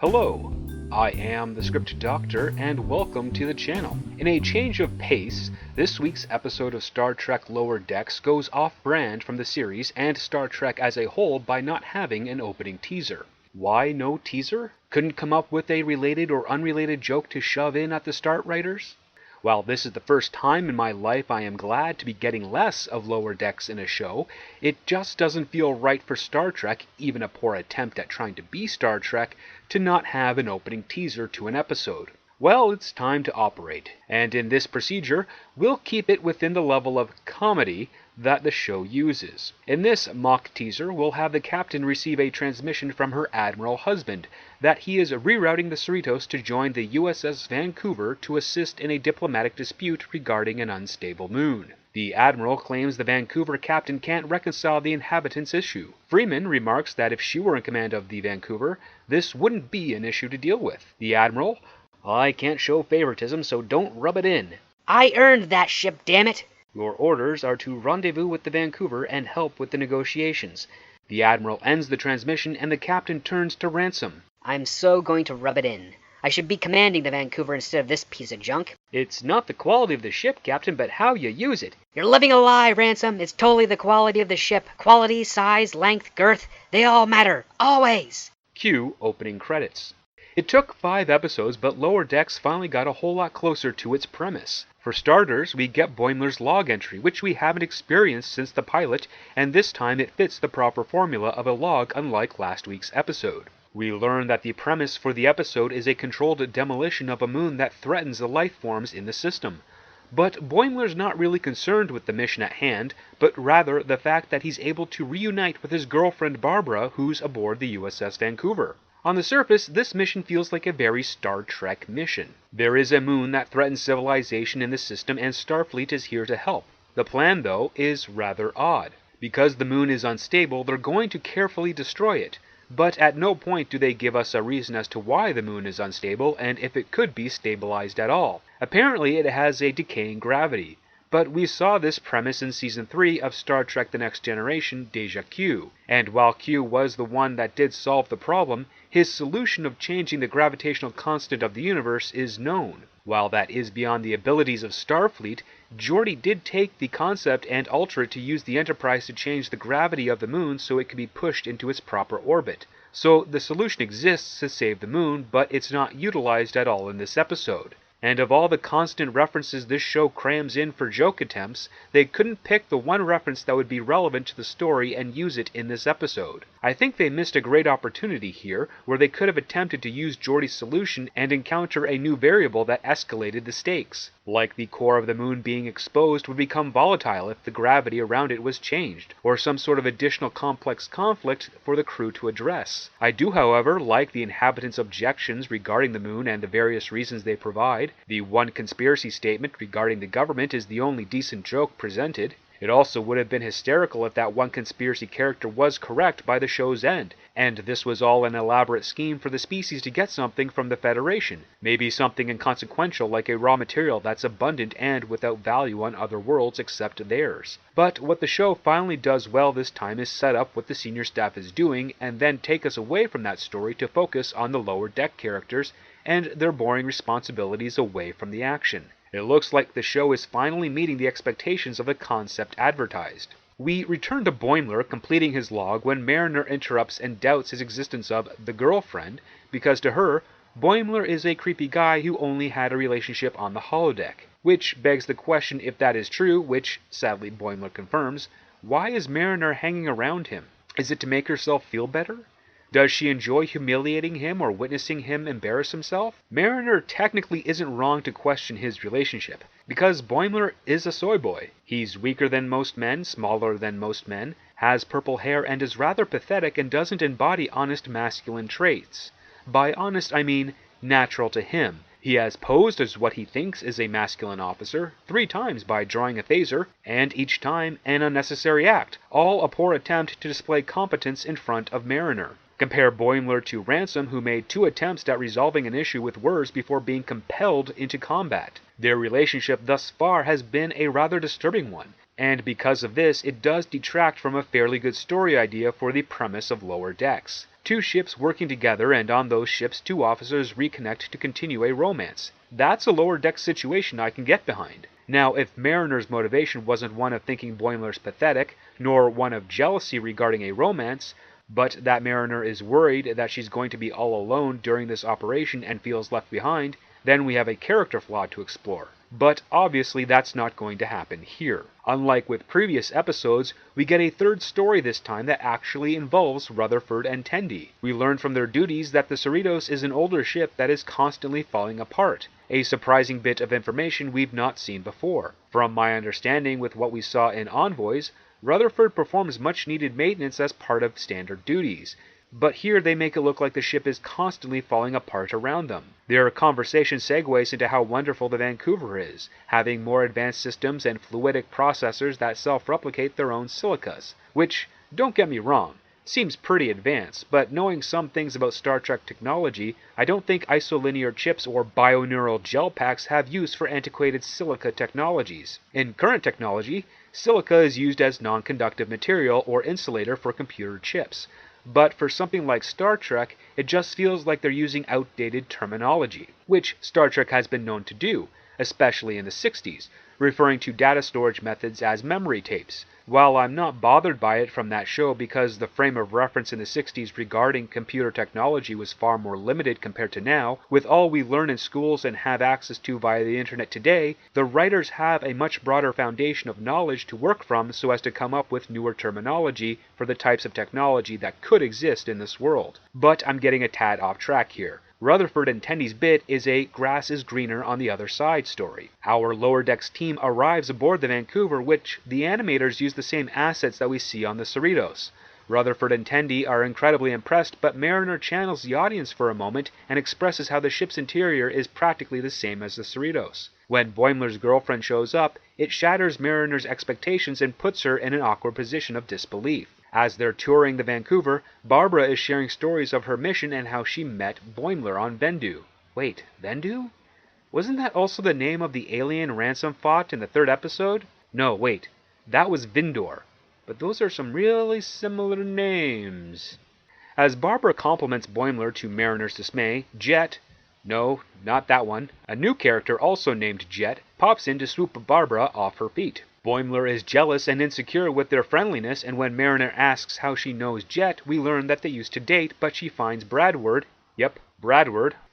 Hello, I am the Script Doctor, and welcome to the channel. In a change of pace, this week's episode of Star Trek Lower Decks goes off-brand from the series and Star Trek as a whole by not having an opening teaser. Why no teaser? Couldn't come up with a related or unrelated joke to shove in at the start, writers? While this is the first time in my life I am glad to be getting less of Lower Decks in a show, it just doesn't feel right for Star Trek, even a poor attempt at trying to be Star Trek, to not have an opening teaser to an episode. Well, it's time to operate, and in this procedure, we'll keep it within the level of comedy that the show uses. In this mock teaser, we'll have the captain receive a transmission from her admiral husband that he is rerouting the Cerritos to join the USS Vancouver to assist in a diplomatic dispute regarding an unstable moon. The admiral claims the Vancouver captain can't reconcile the inhabitants' issue. Freeman remarks that if she were in command of the Vancouver, this wouldn't be an issue to deal with. The admiral, "I can't show favoritism, so don't rub it in. I earned that ship, damn it!" Your orders are to rendezvous with the Vancouver and help with the negotiations." The admiral ends the transmission and the captain turns to Ransom. "I'm so going to rub it in. I should be commanding the Vancouver instead of this piece of junk." "It's not the quality of the ship, Captain, but how you use it." "You're living a lie, Ransom. It's totally the quality of the ship. Quality, size, length, girth, they all matter. Always." Cue opening credits. It took 5 episodes, but Lower Decks finally got a whole lot closer to its premise. For starters, we get Boimler's log entry, which we haven't experienced since the pilot, and this time it fits the proper formula of a log unlike last week's episode. We learn that the premise for the episode is a controlled demolition of a moon that threatens the life forms in the system. But Boimler's not really concerned with the mission at hand, but rather the fact that he's able to reunite with his girlfriend Barbara, who's aboard the USS Vancouver. On the surface, this mission feels like a very Star Trek mission. There is a moon that threatens civilization in the system, and Starfleet is here to help. The plan, though, is rather odd. Because the moon is unstable, they're going to carefully destroy it. But at no point do they give us a reason as to why the moon is unstable and if it could be stabilized at all. Apparently it has a decaying gravity. But we saw this premise in Season 3 of Star Trek The Next Generation, Deja Q. And while Q was the one that did solve the problem, his solution of changing the gravitational constant of the universe is known. While that is beyond the abilities of Starfleet, Geordi did take the concept and alter it to use the Enterprise to change the gravity of the moon so it could be pushed into its proper orbit. So the solution exists to save the moon, but it's not utilized at all in this episode. And of all the constant references this show crams in for joke attempts, they couldn't pick the one reference that would be relevant to the story and use it in this episode. I think they missed a great opportunity here, where they could have attempted to use Geordi's solution and encounter a new variable that escalated the stakes. Like the core of the moon being exposed would become volatile if the gravity around it was changed, or some sort of additional complex conflict for the crew to address. I do, however, like the inhabitants' objections regarding the moon and the various reasons they provide. The one conspiracy statement regarding the government is the only decent joke presented. It also would have been hysterical if that one conspiracy character was correct by the show's end, and this was all an elaborate scheme for the species to get something from the Federation. Maybe something inconsequential like a raw material that's abundant and without value on other worlds except theirs. But what the show finally does well this time is set up what the senior staff is doing, and then take us away from that story to focus on the lower deck characters and their boring responsibilities away from the action. It looks like the show is finally meeting the expectations of the concept advertised. We return to Boimler completing his log when Mariner interrupts and doubts his existence of the girlfriend, because to her, Boimler is a creepy guy who only had a relationship on the holodeck. Which begs the question, if that is true, which sadly Boimler confirms, why is Mariner hanging around him? Is it to make herself feel better? Does she enjoy humiliating him or witnessing him embarrass himself? Mariner technically isn't wrong to question his relationship, because Boimler is a soy boy. He's weaker than most men, smaller than most men, has purple hair, and is rather pathetic and doesn't embody honest masculine traits. By honest, I mean natural to him. He has posed as what he thinks is a masculine officer 3 times by drawing a phaser, and each time an unnecessary act, all a poor attempt to display competence in front of Mariner. Compare Boimler to Ransom, who made 2 attempts at resolving an issue with words before being compelled into combat. Their relationship thus far has been a rather disturbing one. And because of this, it does detract from a fairly good story idea for the premise of Lower Decks. Two ships working together, and on those ships, two officers reconnect to continue a romance. That's a Lower Decks situation I can get behind. Now, if Mariner's motivation wasn't one of thinking Boimler's pathetic, nor one of jealousy regarding a romance, but that Mariner is worried that she's going to be all alone during this operation and feels left behind, then we have a character flaw to explore. But obviously that's not going to happen here. Unlike with previous episodes, we get a third story this time that actually involves Rutherford and Tendi. We learn from their duties that the Cerritos is an older ship that is constantly falling apart, a surprising bit of information we've not seen before. From my understanding with what we saw in Envoys, Rutherford performs much needed maintenance as part of standard duties, but here they make it look like the ship is constantly falling apart around them. Their conversation segues into how wonderful the Vancouver is, having more advanced systems and fluidic processors that self-replicate their own silicas, which, don't get me wrong, seems pretty advanced, but knowing some things about Star Trek technology, I don't think isolinear chips or bioneural gel packs have use for antiquated silica technologies. In current technology, silica is used as non-conductive material or insulator for computer chips. But for something like Star Trek, it just feels like they're using outdated terminology, which Star Trek has been known to do, especially in the 60s, referring to data storage methods as memory tapes. While I'm not bothered by it from that show because the frame of reference in the 60s regarding computer technology was far more limited compared to now, with all we learn in schools and have access to via the internet today, the writers have a much broader foundation of knowledge to work from so as to come up with newer terminology for the types of technology that could exist in this world. But I'm getting a tad off track here. Rutherford and Tendi's bit is a grass is greener on the other side story. Our Lower Decks team arrives aboard the Vancouver, which the animators use the same assets that we see on the Cerritos. Rutherford and Tendi are incredibly impressed, but Mariner channels the audience for a moment and expresses how the ship's interior is practically the same as the Cerritos. When Boimler's girlfriend shows up, it shatters Mariner's expectations and puts her in an awkward position of disbelief. As they're touring the Vancouver, Barbara is sharing stories of her mission and how she met Boimler on Vendu. Wait, Vendu? Wasn't that also the name of the alien Ransom fought in the third episode? No, wait, that was Vindor. But those are some really similar names. As Barbara compliments Boimler to Mariner's dismay, Jet, no, not that one, a new character also named Jet, pops in to swoop Barbara off her feet. Boimler is jealous and insecure with their friendliness, and when Mariner asks how she knows Jet, we learn that they used to date, but she finds Bradward,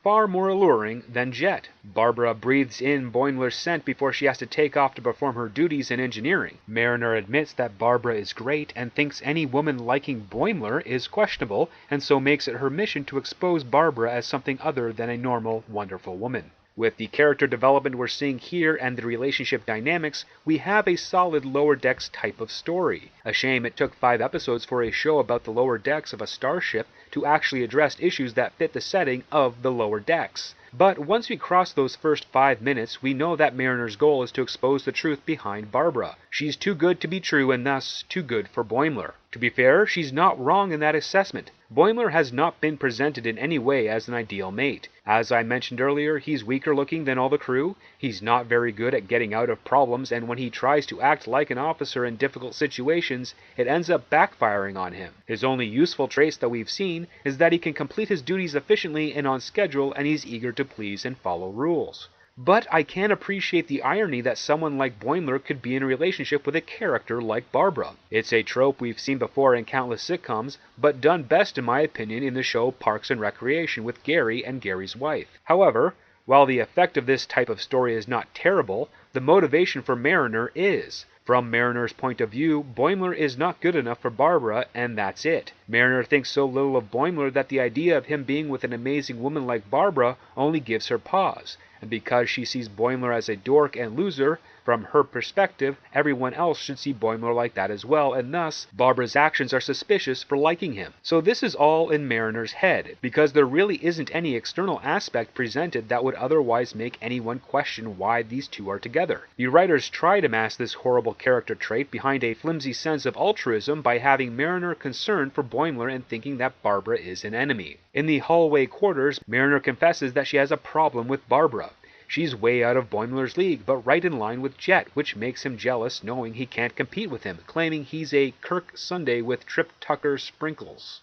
far more alluring than Jet. Barbara breathes in Boimler's scent before she has to take off to perform her duties in engineering. Mariner admits that Barbara is great and thinks any woman liking Boimler is questionable, and so makes it her mission to expose Barbara as something other than a normal, wonderful woman. With the character development we're seeing here and the relationship dynamics, we have a solid Lower Decks type of story. A shame it took 5 episodes for a show about the lower decks of a starship to actually address issues that fit the setting of the lower decks. But once we cross those first 5 minutes, we know that Mariner's goal is to expose the truth behind Barbara. She's too good to be true and thus too good for Boimler. To be fair, she's not wrong in that assessment. Boimler has not been presented in any way as an ideal mate. As I mentioned earlier, he's weaker looking than all the crew, he's not very good at getting out of problems, and when he tries to act like an officer in difficult situations, it ends up backfiring on him. His only useful trace that we've seen is that he can complete his duties efficiently and on schedule, and he's eager to please and follow rules. But I can appreciate the irony that someone like Boimler could be in a relationship with a character like Barbara. It's a trope we've seen before in countless sitcoms, but done best in my opinion in the show Parks and Recreation with Gary and Gary's wife. However, while the effect of this type of story is not terrible, the motivation for Mariner is. From Mariner's point of view, Boimler is not good enough for Barbara, and that's it. Mariner thinks so little of Boimler that the idea of him being with an amazing woman like Barbara only gives her pause. And because she sees Boimler as a dork and loser, from her perspective, everyone else should see Boimler like that as well, and thus, Barbara's actions are suspicious for liking him. So this is all in Mariner's head, because there really isn't any external aspect presented that would otherwise make anyone question why these two are together. The writers try to mask this horrible character trait behind a flimsy sense of altruism by having Mariner concerned for Boimler and thinking that Barbara is an enemy. In the hallway quarters, Mariner confesses that she has a problem with Barbara. She's way out of Boimler's league, but right in line with Jet, which makes him jealous knowing he can't compete with him, claiming he's a Kirk Sunday with Trip Tucker sprinkles.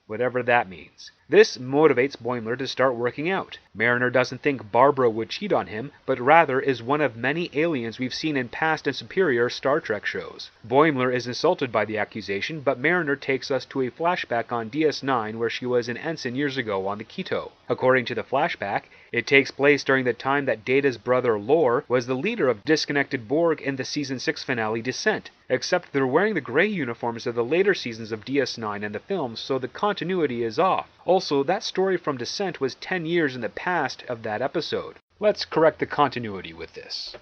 Whatever that means. This motivates Boimler to start working out. Mariner doesn't think Barbara would cheat on him, but rather is one of many aliens we've seen in past and superior Star Trek shows. Boimler is insulted by the accusation, but Mariner takes us to a flashback on DS9 where she was an ensign years ago on the Quito. According to the flashback, it takes place during the time that Data's brother Lore was the leader of disconnected Borg in the Season 6 finale Descent, except they're wearing the gray uniforms of the later seasons of DS9 and the films, so the continuity is off. Also, that story from Descent was 10 years in the past of that episode. Let's correct the continuity with this.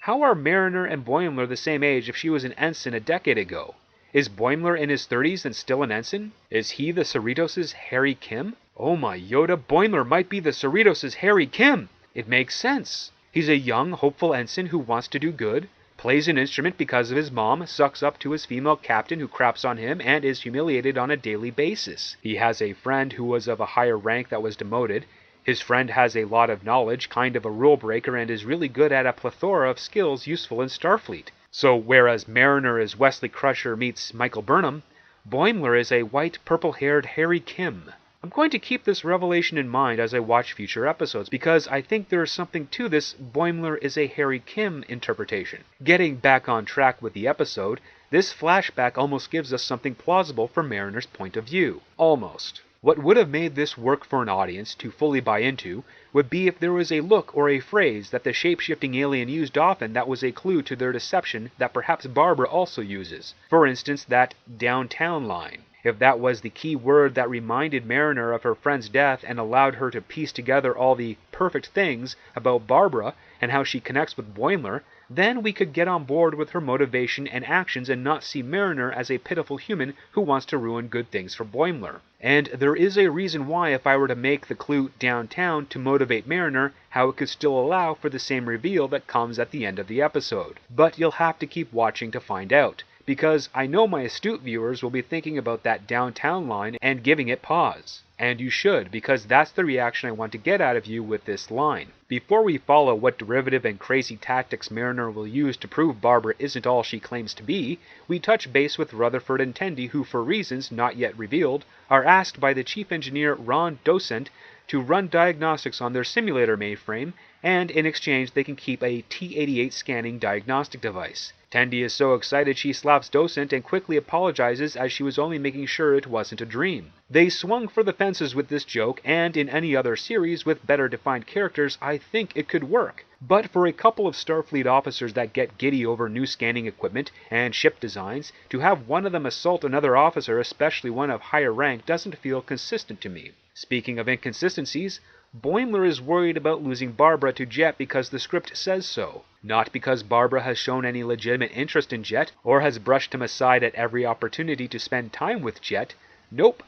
How are Mariner and Boimler the same age if she was an ensign a decade ago? Is Boimler in his 30s and still an ensign? Is he the Cerritos' Harry Kim? Oh my Yoda, Boimler might be the Cerritos' Harry Kim! It makes sense. He's a young, hopeful ensign who wants to do good, plays an instrument because of his mom, sucks up to his female captain who craps on him, and is humiliated on a daily basis. He has a friend who was of a higher rank that was demoted. His friend has a lot of knowledge, kind of a rule breaker, and is really good at a plethora of skills useful in Starfleet. So whereas Mariner is Wesley Crusher meets Michael Burnham, Boimler is a white, purple-haired Harry Kim. I'm going to keep this revelation in mind as I watch future episodes, because I think there is something to this Boimler is a Harry Kim interpretation. Getting back on track with the episode, this flashback almost gives us something plausible from Mariner's point of view. Almost. What would have made this work for an audience to fully buy into would be if there was a look or a phrase that the shape-shifting alien used often that was a clue to their deception that perhaps Barbara also uses. For instance, that downtown line. If that was the key word that reminded Mariner of her friend's death and allowed her to piece together all the perfect things about Barbara and how she connects with Boimler, then we could get on board with her motivation and actions and not see Mariner as a pitiful human who wants to ruin good things for Boimler. And there is a reason why if I were to make the clue downtown to motivate Mariner, how it could still allow for the same reveal that comes at the end of the episode. But you'll have to keep watching to find out, because I know my astute viewers will be thinking about that downtown line and giving it pause. And you should, because that's the reaction I want to get out of you with this line. Before we follow what derivative and crazy tactics Mariner will use to prove Barbara isn't all she claims to be, we touch base with Rutherford and Tendi, who for reasons not yet revealed, are asked by the chief engineer Ron Docent to run diagnostics on their simulator mainframe, and in exchange they can keep a T-88 scanning diagnostic device. Tendi is so excited she slaps Docent and quickly apologizes as she was only making sure it wasn't a dream. They swung for the fences with this joke, and in any other series with better defined characters I think it could work. But for a couple of Starfleet officers that get giddy over new scanning equipment and ship designs, to have one of them assault another officer, especially one of higher rank, doesn't feel consistent to me. Speaking of inconsistencies, Boimler is worried about losing Barbara to Jet because the script says so. Not because Barbara has shown any legitimate interest in Jet, or has brushed him aside at every opportunity to spend time with Jet. Nope.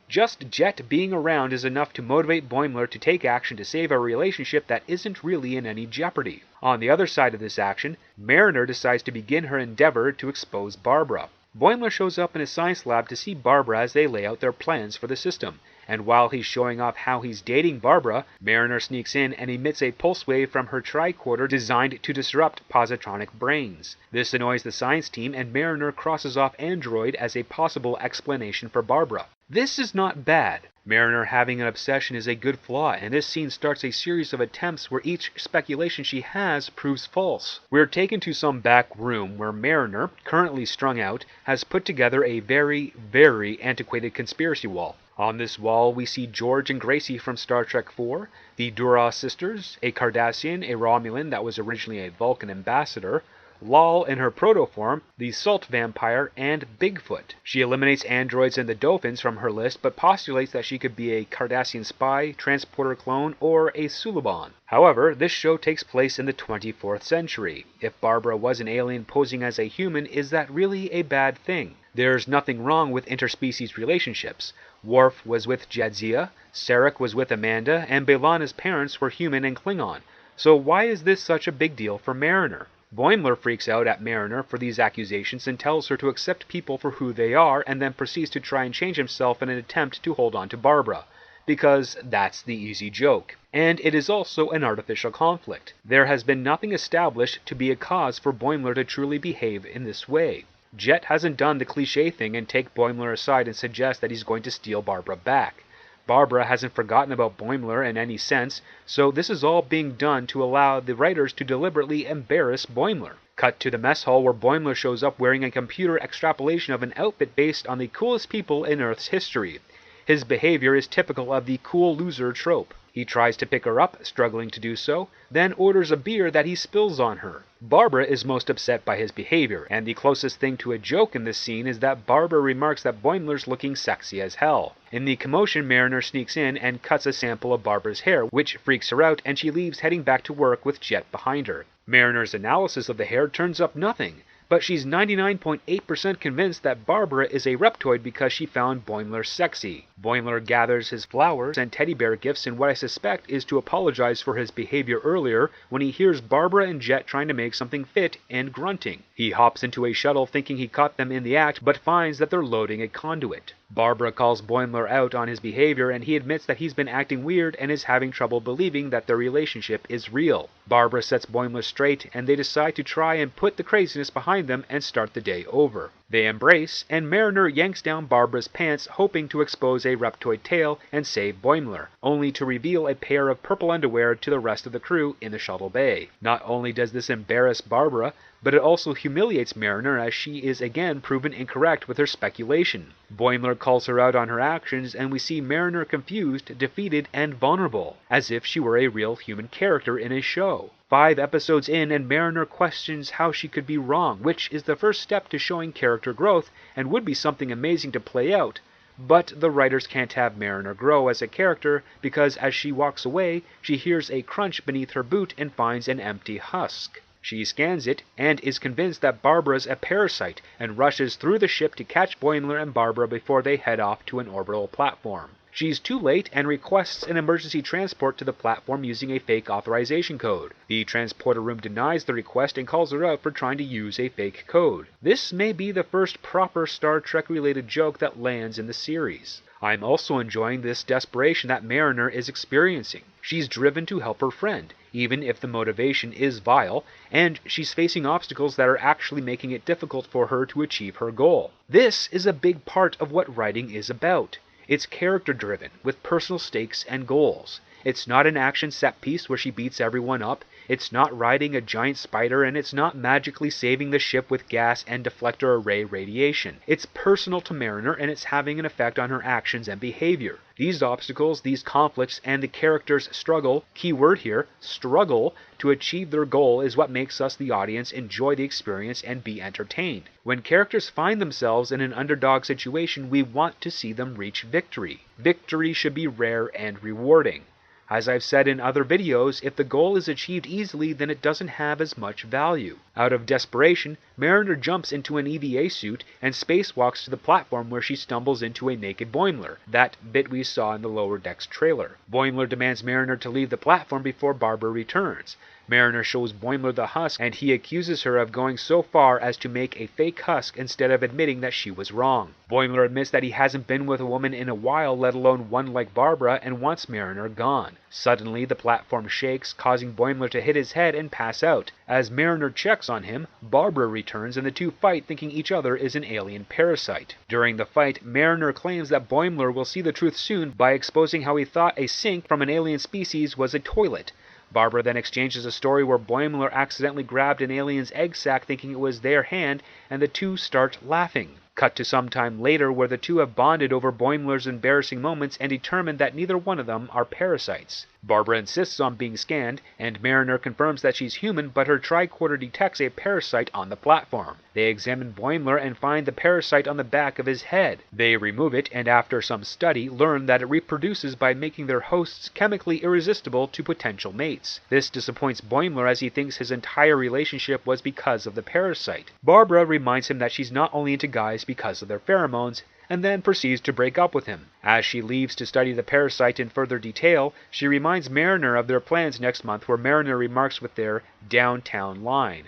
Just Jet being around is enough to motivate Boimler to take action to save a relationship that isn't really in any jeopardy. On the other side of this action, Mariner decides to begin her endeavor to expose Barbara. Boimler shows up in a science lab to see Barbara as they lay out their plans for the system. And while he's showing off how he's dating Barbara, Mariner sneaks in and emits a pulse wave from her tricorder designed to disrupt positronic brains. This annoys the science team, and Mariner crosses off android as a possible explanation for Barbara. This is not bad. Mariner having an obsession is a good flaw, and this scene starts a series of attempts where each speculation she has proves false. We're taken to some back room where Mariner, currently strung out, has put together a very, very antiquated conspiracy wall. On this wall we see George and Gracie from Star Trek IV, the Duras sisters, a Cardassian, a Romulan that was originally a Vulcan ambassador, Lal in her protoform, the Salt Vampire, and Bigfoot. She eliminates androids and the Dolphins from her list, but postulates that she could be a Cardassian spy, transporter clone, or a Suliban. However, this show takes place in the 24th century. If Barbara was an alien posing as a human, is that really a bad thing? There's nothing wrong with interspecies relationships. Worf was with Jadzia, Sarek was with Amanda, and B'Elanna's parents were human and Klingon. So why is this such a big deal for Mariner? Boimler freaks out at Mariner for these accusations and tells her to accept people for who they are, and then proceeds to try and change himself in an attempt to hold on to Barbara. Because that's the easy joke. and it is also an artificial conflict. There has been nothing established to be a cause for Boimler to truly behave in this way. Jet hasn't done the cliche thing and take Boimler aside and suggest that he's going to steal Barbara back. Barbara hasn't forgotten about Boimler in any sense, so this is all being done to allow the writers to deliberately embarrass Boimler. Cut to the mess hall where Boimler shows up wearing a computer extrapolation of an outfit based on the coolest people in Earth's history. His behavior is typical of the cool loser trope. He tries to pick her up, struggling to do so, then orders a beer that he spills on her. Barbara is most upset by his behavior, and the closest thing to a joke in this scene is that Barbara remarks that Boimler's looking sexy as hell. In the commotion, Mariner sneaks in and cuts a sample of Barbara's hair, which freaks her out, and she leaves heading back to work with Jet behind her. Mariner's analysis of the hair turns up nothing, but she's 99.8% convinced that Barbara is a reptoid because she found Boimler sexy. Boimler gathers his flowers and teddy bear gifts in what I suspect is to apologize for his behavior earlier when he hears Barbara and Jet trying to make something fit and grunting. He hops into a shuttle thinking he caught them in the act, but finds that they're loading a conduit. Barbara calls Boimler out on his behavior, and he admits that he's been acting weird and is having trouble believing that their relationship is real. Barbara sets Boimler straight, and they decide to try and put the craziness behind them and start the day over. They embrace, and Mariner yanks down Barbara's pants, hoping to expose a reptoid tail and save Boimler, only to reveal a pair of purple underwear to the rest of the crew in the shuttle bay. Not only does this embarrass Barbara, but it also humiliates Mariner as she is again proven incorrect with her speculation. Boimler calls her out on her actions, and we see Mariner confused, defeated, and vulnerable, as if she were a real human character in a show. 5 episodes in, and Mariner questions how she could be wrong, which is the first step to showing character growth and would be something amazing to play out. But the writers can't have Mariner grow as a character because as she walks away, she hears a crunch beneath her boot and finds an empty husk. She scans it and is convinced that Barbara's a parasite and rushes through the ship to catch Boimler and Barbara before they head off to an orbital platform. She's too late and requests an emergency transport to the platform using a fake authorization code. The transporter room denies the request and calls her out for trying to use a fake code. This may be the first proper Star Trek-related joke that lands in the series. I'm also enjoying this desperation that Mariner is experiencing. She's driven to help her friend, even if the motivation is vile, and she's facing obstacles that are actually making it difficult for her to achieve her goal. This is a big part of what writing is about. It's character-driven, with personal stakes and goals. It's not an action set piece where she beats everyone up, it's not riding a giant spider, and it's not magically saving the ship with gas and deflector array radiation. It's personal to Mariner, and it's having an effect on her actions and behavior. These obstacles, these conflicts, and the characters' struggle, key word here, struggle, to achieve their goal is what makes us, the audience, enjoy the experience and be entertained. When characters find themselves in an underdog situation, we want to see them reach victory. Victory should be rare and rewarding. As I've said in other videos, if the goal is achieved easily, then it doesn't have as much value. Out of desperation, Mariner jumps into an EVA suit and spacewalks to the platform where she stumbles into a naked Boimler, that bit we saw in the Lower Decks trailer. Boimler demands Mariner to leave the platform before Barbara returns. Mariner shows Boimler the husk, and he accuses her of going so far as to make a fake husk instead of admitting that she was wrong. Boimler admits that he hasn't been with a woman in a while, let alone one like Barbara, and wants Mariner gone. Suddenly, the platform shakes, causing Boimler to hit his head and pass out. As Mariner checks on him, Barbara returns and the two fight, thinking each other is an alien parasite. During the fight, Mariner claims that Boimler will see the truth soon by exposing how he thought a sink from an alien species was a toilet. Barbara then exchanges a story where Boimler accidentally grabbed an alien's egg sac thinking it was their hand, and the two start laughing. Cut to some time later where the two have bonded over Boimler's embarrassing moments and determined that neither one of them are parasites. Barbara insists on being scanned, and Mariner confirms that she's human, but her tricorder detects a parasite on the platform. They examine Boimler and find the parasite on the back of his head. They remove it, and after some study, learn that it reproduces by making their hosts chemically irresistible to potential mates. This disappoints Boimler as he thinks his entire relationship was because of the parasite. Barbara reminds him that she's not only into guys because of their pheromones, and then proceeds to break up with him. As she leaves to study the parasite in further detail, she reminds Mariner of their plans next month, where Mariner remarks with their downtown line.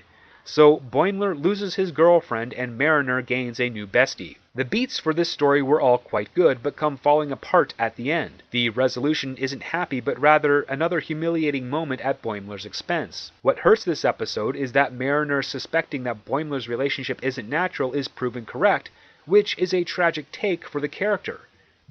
So Boimler loses his girlfriend and Mariner gains a new bestie. The beats for this story were all quite good, but come falling apart at the end. The resolution isn't happy, but rather another humiliating moment at Boimler's expense. What hurts this episode is that Mariner suspecting that Boimler's relationship isn't natural is proven correct, which is a tragic take for the character.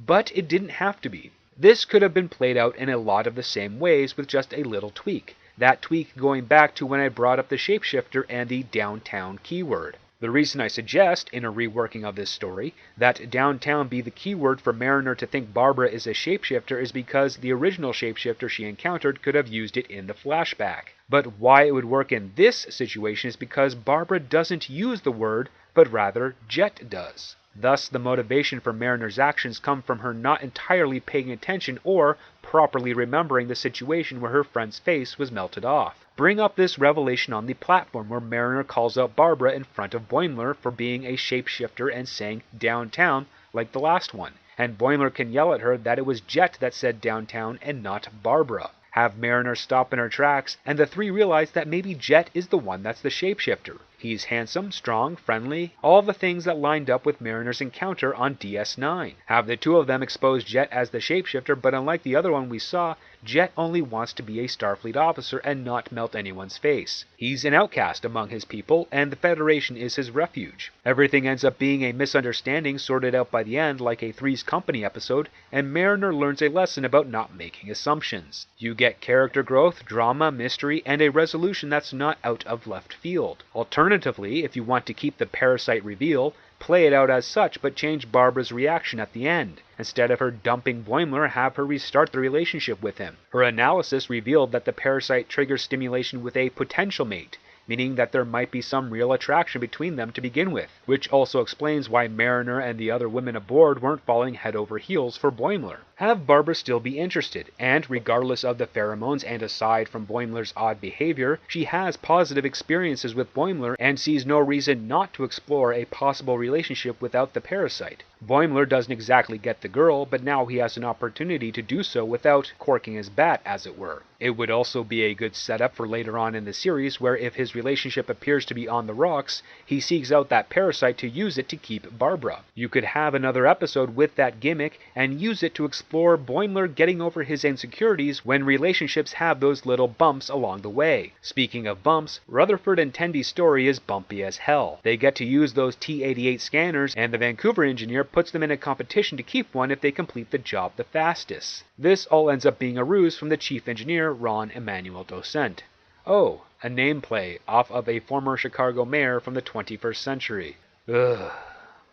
But it didn't have to be. This could have been played out in a lot of the same ways with just a little tweak. That tweak going back to when I brought up the shapeshifter and the downtown keyword. The reason I suggest, in a reworking of this story, that downtown be the keyword for Mariner to think Barbara is a shapeshifter is because the original shapeshifter she encountered could have used it in the flashback. But why it would work in this situation is because Barbara doesn't use the word, but rather Jet does. Thus, the motivation for Mariner's actions come from her not entirely paying attention or properly remembering the situation where her friend's face was melted off. Bring up this revelation on the platform where Mariner calls out Barbara in front of Boimler for being a shapeshifter and saying downtown like the last one, and Boimler can yell at her that it was Jet that said downtown and not Barbara. Have Mariner stop in her tracks, and the three realize that maybe Jet is the one that's the shapeshifter. He's handsome, strong, friendly, all the things that lined up with Mariner's encounter on DS9. Have the two of them expose Jet as the shapeshifter, but unlike the other one we saw, Jet only wants to be a Starfleet officer and not melt anyone's face. He's an outcast among his people, and the Federation is his refuge. Everything ends up being a misunderstanding sorted out by the end like a Three's Company episode, and Mariner learns a lesson about not making assumptions. You get character growth, drama, mystery, and a resolution that's not out of left field. Alternatively, if you want to keep the parasite reveal, play it out as such, but change Barbara's reaction at the end. Instead of her dumping Boimler, have her restart the relationship with him. Her analysis revealed that the parasite triggers stimulation with a potential mate, meaning that there might be some real attraction between them to begin with, which also explains why Mariner and the other women aboard weren't falling head over heels for Boimler. Have Barbara still be interested, and regardless of the pheromones and aside from Boimler's odd behavior, she has positive experiences with Boimler and sees no reason not to explore a possible relationship without the parasite. Boimler doesn't exactly get the girl, but now he has an opportunity to do so without corking his bat, as it were. It would also be a good setup for later on in the series, where if his relationship appears to be on the rocks, he seeks out that parasite to use it to keep Barbara. You could have another episode with that gimmick and use it to explore Boimler getting over his insecurities when relationships have those little bumps along the way. Speaking of bumps, Rutherford and Tendy's story is bumpy as hell. They get to use those T-88 scanners, and the Vancouver engineer puts them in a competition to keep one if they complete the job the fastest. This all ends up being a ruse from the chief engineer, Ron Emmanuel Docent. Oh, a name play off of a former Chicago mayor from the 21st century. Ugh.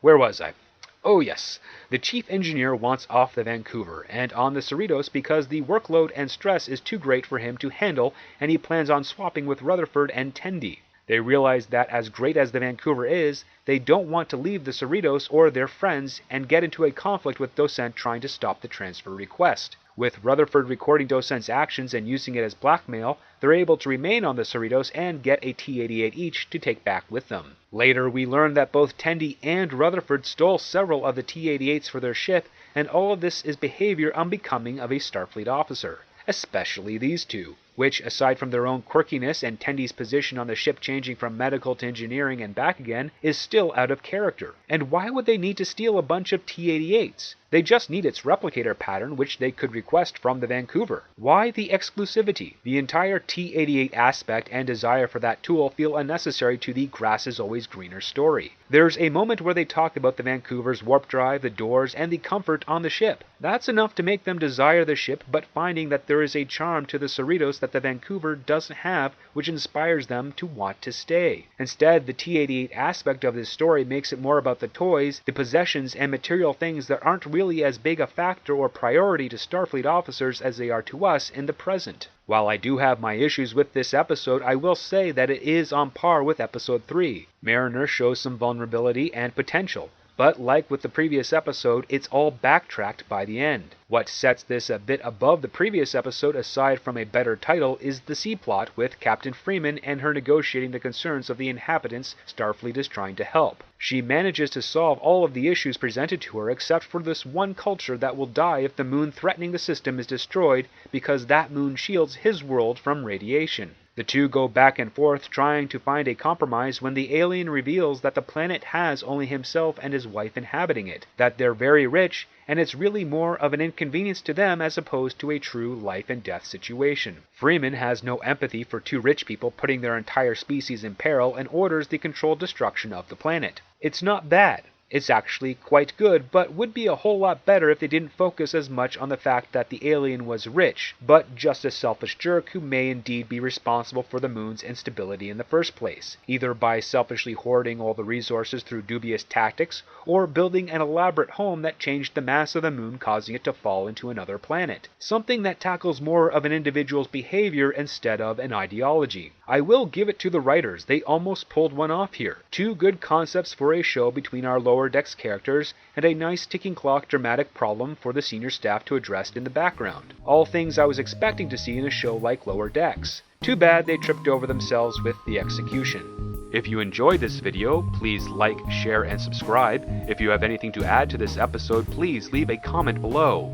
Where was I? Oh yes, the chief engineer wants off the Vancouver and on the Cerritos because the workload and stress is too great for him to handle, and he plans on swapping with Rutherford and Tendy. They realize that as great as the Vancouver is, they don't want to leave the Cerritos or their friends and get into a conflict with Docent trying to stop the transfer request. With Rutherford recording Docent's actions and using it as blackmail, they're able to remain on the Cerritos and get a T-88 each to take back with them. Later, we learn that both Tendy and Rutherford stole several of the T-88s for their ship, and all of this is behavior unbecoming of a Starfleet officer. Especially these two, which, aside from their own quirkiness and Tendy's position on the ship changing from medical to engineering and back again, is still out of character. And why would they need to steal a bunch of T-88s? They just need its replicator pattern, which they could request from the Vancouver. Why the exclusivity? The entire T-88 aspect and desire for that tool feel unnecessary to the grass is always greener story. There's a moment where they talk about the Vancouver's warp drive, the doors, and the comfort on the ship. That's enough to make them desire the ship, but finding that there is a charm to the Cerritos that the Vancouver doesn't have, which inspires them to want to stay. Instead, the T-88 aspect of this story makes it more about the toys, the possessions, and material things that aren't really as big a factor or priority to Starfleet officers as they are to us in the present. While I do have my issues with this episode, I will say that it is on par with Episode 3. Mariner shows some vulnerability and potential, but like with the previous episode, it's all backtracked by the end. What sets this a bit above the previous episode, aside from a better title, is the C-plot with Captain Freeman and her negotiating the concerns of the inhabitants Starfleet is trying to help. She manages to solve all of the issues presented to her except for this one culture that will die if the moon threatening the system is destroyed because that moon shields his world from radiation. The two go back and forth trying to find a compromise when the alien reveals that the planet has only himself and his wife inhabiting it, that they're very rich, and it's really more of an inconvenience to them as opposed to a true life and death situation. Freeman has no empathy for two rich people putting their entire species in peril and orders the controlled destruction of the planet. It's not bad. It's actually quite good, but would be a whole lot better if they didn't focus as much on the fact that the alien was rich, but just a selfish jerk who may indeed be responsible for the moon's instability in the first place, either by selfishly hoarding all the resources through dubious tactics, or building an elaborate home that changed the mass of the moon, causing it to fall into another planet. Something that tackles more of an individual's behavior instead of an ideology. I will give it to the writers, they almost pulled one off here. Two good concepts for a show between our Lower Decks characters, and a nice ticking clock dramatic problem for the senior staff to address in the background. All things I was expecting to see in a show like Lower Decks. Too bad they tripped over themselves with the execution. If you enjoyed this video, please like, share, and subscribe. If you have anything to add to this episode, please leave a comment below.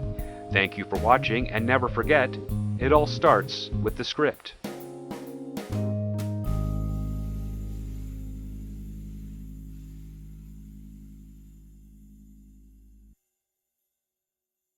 Thank you for watching, and never forget, it all starts with the script.